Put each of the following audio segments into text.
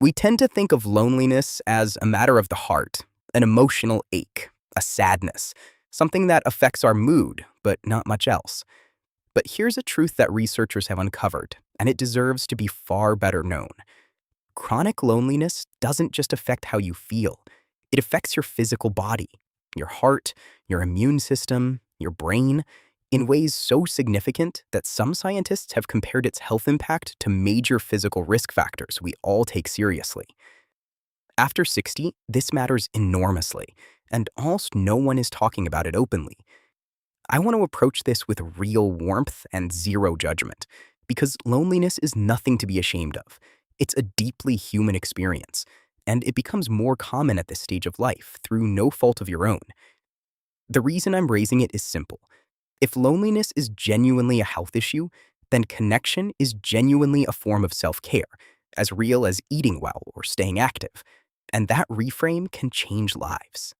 We tend to think of loneliness as a matter of the heart, an emotional ache, a sadness, something that affects our mood, but not much else. But here's a truth that researchers have uncovered, and it deserves to be far better known. Chronic loneliness doesn't just affect how you feel, it affects your physical body, your heart, your immune system, your brain, in ways so significant that some scientists have compared its health impact to major physical risk factors we all take seriously. After 60, this matters enormously, and almost no one is talking about it openly. I want to approach this with real warmth and zero judgment, because loneliness is nothing to be ashamed of. It's a deeply human experience, and it becomes more common at this stage of life through no fault of your own. The reason I'm raising it is simple. If loneliness is genuinely a health issue, then connection is genuinely a form of self-care, as real as eating well or staying active, and that reframe can change lives.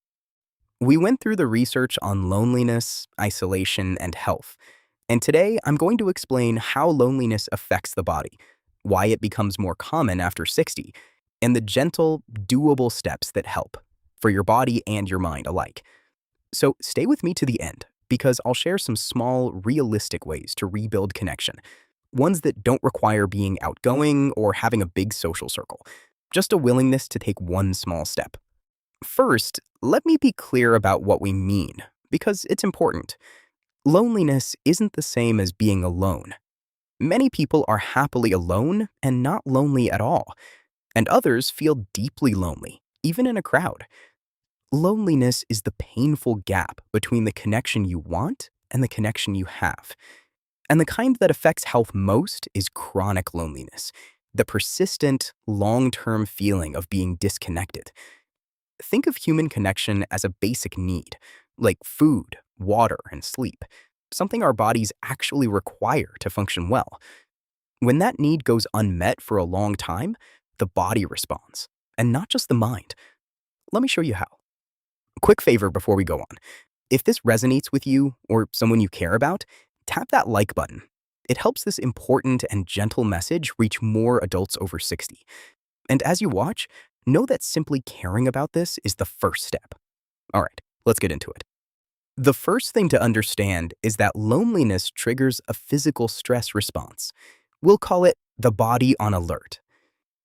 We went through the research on loneliness, isolation, and health, and today I'm going to explain how loneliness affects the body, why it becomes more common after 60, and the gentle, doable steps that help, for your body and your mind alike. So stay with me to the end, because I'll share some small, realistic ways to rebuild connection, ones that don't require being outgoing or having a big social circle, just a willingness to take one small step. First, let me be clear about what we mean, because it's important. Loneliness isn't the same as being alone. Many people are happily alone and not lonely at all, and others feel deeply lonely, even in a crowd. Loneliness is the painful gap between the connection you want and the connection you have. And the kind that affects health most is chronic loneliness, the persistent, long-term feeling of being disconnected. Think of human connection as a basic need, like food, water, and sleep, something our bodies actually require to function well. When that need goes unmet for a long time, the body responds, and not just the mind. Let me show you how. Quick favor before we go on. If this resonates with you or someone you care about, tap that like button. It helps this important and gentle message reach more adults over 60. And as you watch, know that simply caring about this is the first step. All right, let's get into it. The first thing to understand is that loneliness triggers a physical stress response. We'll call it the body on alert.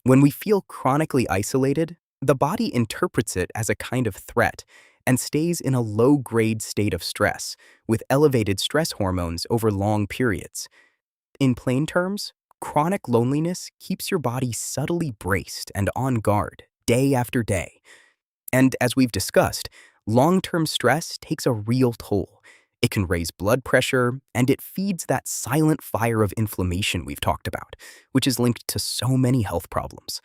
When we feel chronically isolated, the body interprets it as a kind of threat and stays in a low-grade state of stress with elevated stress hormones over long periods. In plain terms, chronic loneliness keeps your body subtly braced and on guard day after day. And as we've discussed, long-term stress takes a real toll. It can raise blood pressure, and it feeds that silent fire of inflammation we've talked about, which is linked to so many health problems.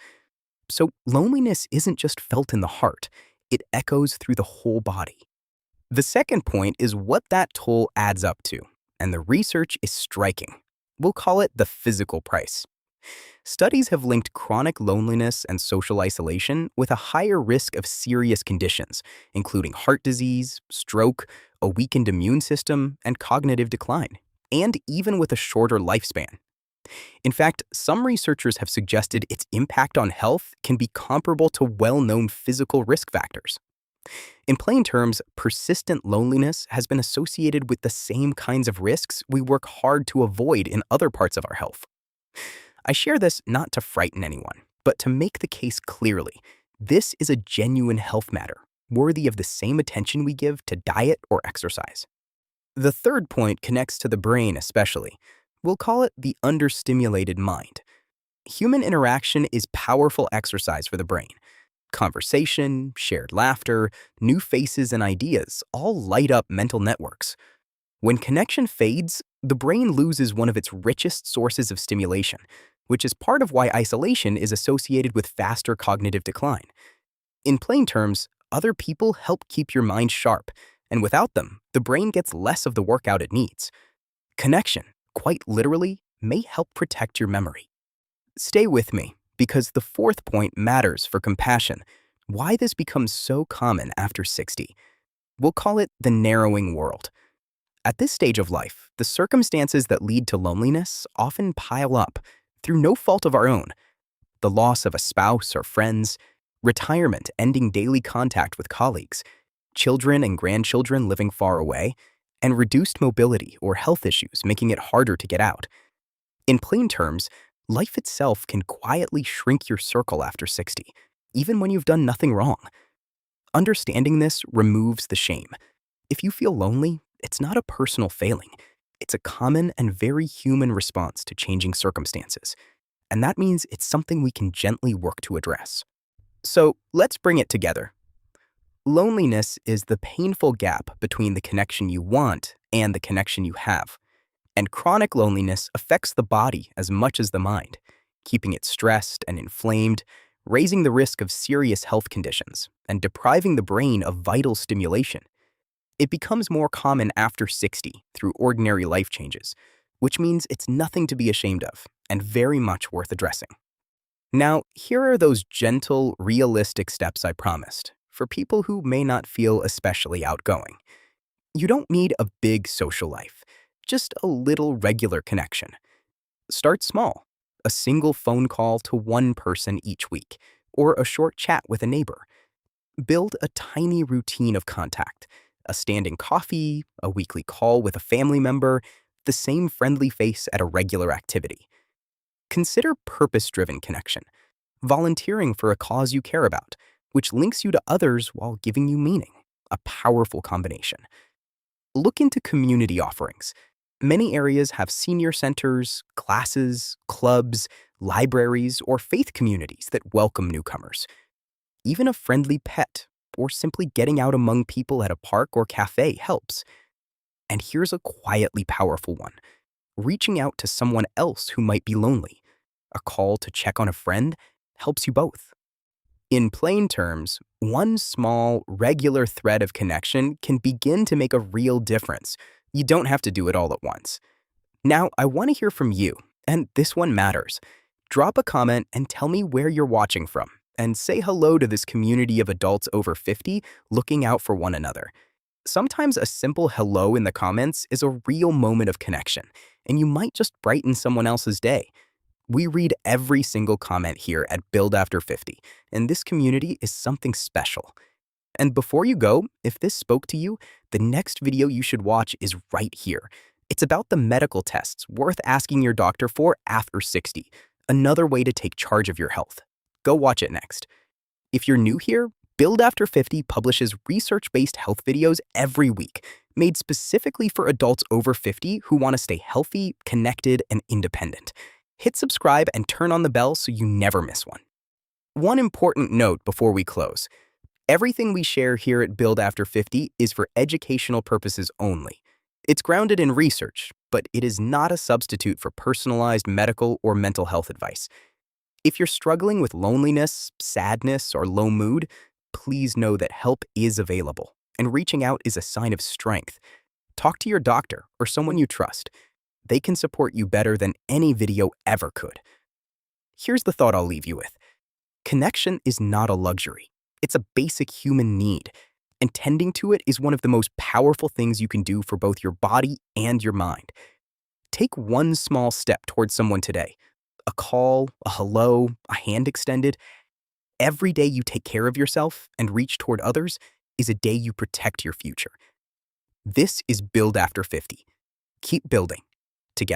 So loneliness isn't just felt in the heart, it echoes through the whole body. The second point is what that toll adds up to, and the research is striking. We'll call it the physical price. Studies have linked chronic loneliness and social isolation with a higher risk of serious conditions, including heart disease, stroke, a weakened immune system, and cognitive decline, and even with a shorter lifespan. In fact, some researchers have suggested its impact on health can be comparable to well-known physical risk factors. In plain terms, persistent loneliness has been associated with the same kinds of risks we work hard to avoid in other parts of our health. I share this not to frighten anyone, but to make the case clearly. This is a genuine health matter, worthy of the same attention we give to diet or exercise. The third point connects to the brain especially. We'll call it the understimulated mind. Human interaction is powerful exercise for the brain. Conversation, shared laughter, new faces and ideas all light up mental networks. When connection fades, the brain loses one of its richest sources of stimulation, which is part of why isolation is associated with faster cognitive decline. In plain terms, other people help keep your mind sharp, and without them, the brain gets less of the workout it needs. Connection, quite literally, may help protect your memory. Stay with me, because the fourth point matters for compassion, why this becomes so common after 60. We'll call it the narrowing world. At this stage of life, the circumstances that lead to loneliness often pile up through no fault of our own. the loss of a spouse or friends, retirement ending daily contact with colleagues, children and grandchildren living far away, and reduced mobility or health issues making it harder to get out. In plain terms, life itself can quietly shrink your circle after 60, even when you've done nothing wrong. Understanding this removes the shame. If you feel lonely, it's not a personal failing. It's a common and very human response to changing circumstances. And that means it's something we can gently work to address. So let's bring it together. Loneliness is the painful gap between the connection you want and the connection you have. And chronic loneliness affects the body as much as the mind, keeping it stressed and inflamed, raising the risk of serious health conditions, and depriving the brain of vital stimulation. It becomes more common after 60 through ordinary life changes, which means it's nothing to be ashamed of and very much worth addressing. Now, here are those gentle, realistic steps I promised for people who may not feel especially outgoing. You don't need a big social life, just a little regular connection. Start small, a single phone call to one person each week, or a short chat with a neighbor. Build a tiny routine of contact, a standing coffee, a weekly call with a family member, the same friendly face at a regular activity. Consider purpose-driven connection, volunteering for a cause you care about, which links you to others while giving you meaning, a powerful combination. Look into community offerings. Many areas have senior centers, classes, clubs, libraries, or faith communities that welcome newcomers. Even a friendly pet, or simply getting out among people at a park or cafe helps. And here's a quietly powerful one. Reaching out to someone else who might be lonely. A call to check on a friend helps you both. In plain terms, one small, regular thread of connection can begin to make a real difference. You don't have to do it all at once. Now, I want to hear from you, and this one matters. Drop a comment and tell me where you're watching from, and say hello to this community of adults over 50 looking out for one another. Sometimes a simple hello in the comments is a real moment of connection, and you might just brighten someone else's day. We read every single comment here at Build After 50, and this community is something special. And before you go, if this spoke to you, the next video you should watch is right here. It's about the medical tests worth asking your doctor for after 60, another way to take charge of your health. Go watch it next. If you're new here, Build After 50 publishes research-based health videos every week, made specifically for adults over 50 who want to stay healthy, connected, and independent. Hit subscribe and turn on the bell so you never miss one. One important note before we close. Everything we share here at Build After 50 is for educational purposes only. It's grounded in research, but it is not a substitute for personalized medical or mental health advice. If you're struggling with loneliness, sadness, or low mood, please know that help is available, and reaching out is a sign of strength. Talk to your doctor or someone you trust. They can support you better than any video ever could. Here's the thought I'll leave you with. Connection is not a luxury. It's a basic human need, and tending to it is one of the most powerful things you can do for both your body and your mind. Take one small step towards someone today. A call, a hello, a hand extended. Every day you take care of yourself and reach toward others is a day you protect your future. This is Build After 50. Keep building together.